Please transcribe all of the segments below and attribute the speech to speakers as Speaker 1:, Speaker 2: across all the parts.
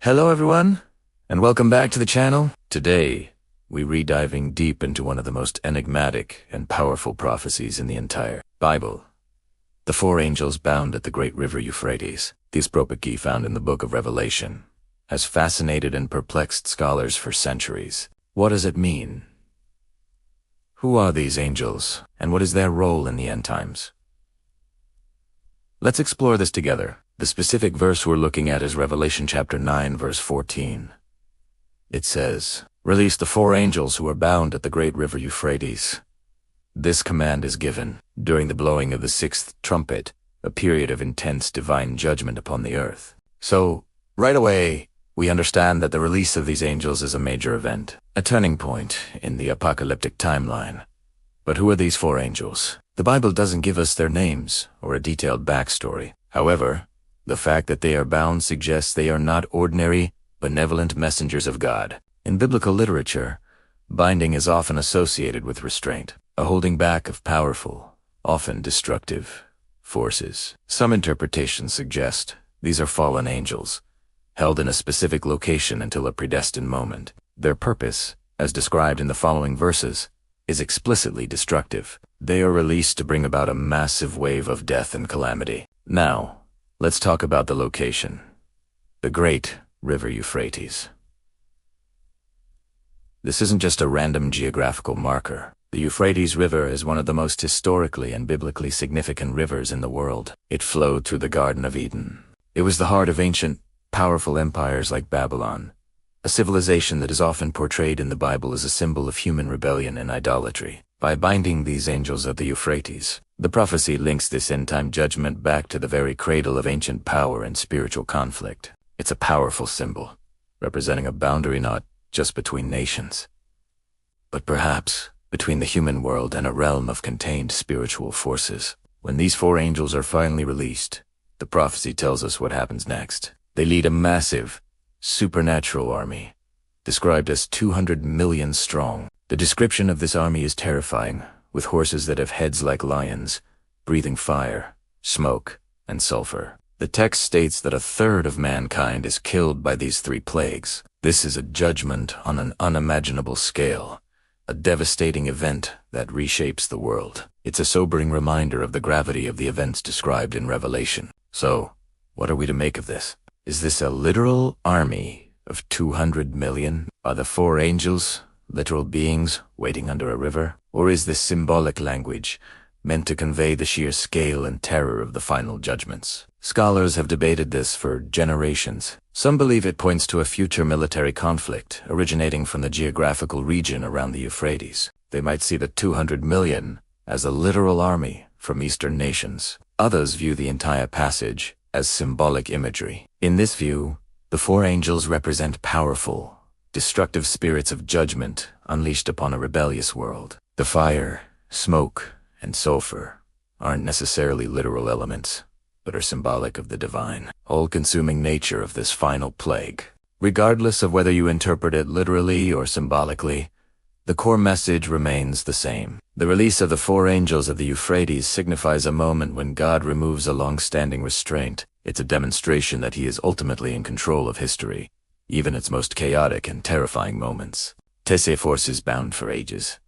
Speaker 1: Hello everyone, and welcome back to the channel. Today, we're diving deep into one of the most enigmatic and powerful prophecies in the entire Bible. The four angels bound at the great River Euphrates, this prophecy found in the book of Revelation, has fascinated and perplexed scholars for centuries. What does it mean? Who are these angels, and what is their role in the end times? Let's explore this together. The specific verse we're looking at is Revelation chapter 9, verse 14. It says, "Release the four angels who are bound at the great river Euphrates." This command is given during the blowing of the sixth trumpet, a period of intense divine judgment upon the earth. So, right away, we understand that the release of these angels is a major event, a turning point in the apocalyptic timeline. But who are these four angels? The Bible doesn't give us their names or a detailed backstory. However, the fact that they are bound suggests they are not ordinary, benevolent messengers of God. In biblical literature, binding is often associated with restraint, a holding back of powerful, often destructive, forces. Some interpretations suggest these are fallen angels, held in a specific location until a predestined moment. Their purpose, as described in the following verses, is explicitly destructive. They are released to bring about a massive wave of death and calamity. Now, let's talk about the location. The great River Euphrates. This isn't just a random geographical marker. The Euphrates River is one of the most historically and biblically significant rivers in the world. It flowed through the Garden of Eden. It was the heart of ancient, powerful empires like Babylon, a civilization that is often portrayed in the Bible as a symbol of human rebellion and idolatry. By binding these angels of the Euphrates, the prophecy links this end-time judgment back to the very cradle of ancient power and spiritual conflict. It's a powerful symbol, representing a boundary not just between nations, but perhaps between the human world and a realm of contained spiritual forces. When these four angels are finally released, the prophecy tells us what happens next. They lead a massive, supernatural army, described as 200 million strong. The description of this army is terrifying, with horses that have heads like lions, breathing fire, smoke, and sulfur. The text states that a third of mankind is killed by these three plagues. This is a judgment on an unimaginable scale, a devastating event that reshapes the world. It's a sobering reminder of the gravity of the events described in Revelation. So, what are we to make of this? Is this a literal army of 200 million? Are the four angels literal beings waiting under a river? Or is this symbolic language meant to convey the sheer scale and terror of the final judgments? Scholars have debated this for generations. Some believe it points to a future military conflict originating from the geographical region around the Euphrates. They might see the 200 million as a literal army from Eastern nations. Others view the entire passage as symbolic imagery. In this view, the four angels represent powerful, destructive spirits of judgment unleashed upon a rebellious world. The fire, smoke, and sulfur aren't necessarily literal elements, but are symbolic of the divine, all-consuming nature of this final plague. Regardless of whether you interpret it literally or symbolically, the core message remains the same. The release of the four angels of the Euphrates signifies a moment when God removes a long-standing restraint. It's a demonstration that He is ultimately in control of history, even its most chaotic and terrifying moments. Tese forces bound for ages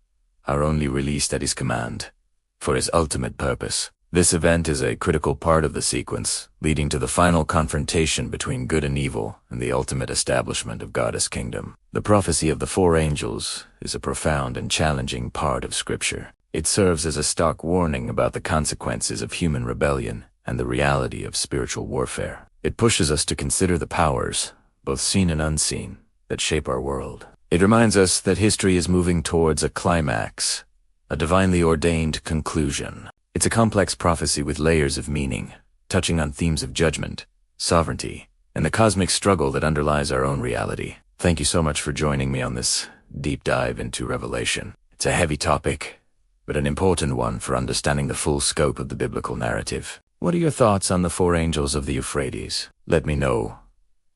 Speaker 1: are only released at His command, for His ultimate purpose. This event is a critical part of the sequence, leading to the final confrontation between good and evil and the ultimate establishment of God's kingdom. The prophecy of the four angels is a profound and challenging part of Scripture. It serves as a stark warning about the consequences of human rebellion and the reality of spiritual warfare. It pushes us to consider the powers, both seen and unseen, that shape our world. It reminds us that history is moving towards a climax, a divinely ordained conclusion. It's a complex prophecy with layers of meaning, touching on themes of judgment, sovereignty, and the cosmic struggle that underlies our own reality. Thank you so much for joining me on this deep dive into Revelation. It's a heavy topic, but an important one for understanding the full scope of the biblical narrative. What are your thoughts on the four angels of the Euphrates? Let me know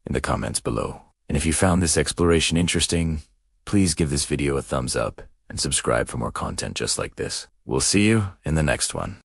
Speaker 1: in the comments below. And if you found this exploration interesting, please give this video a thumbs up and subscribe for more content just like this. We'll see you in the next one.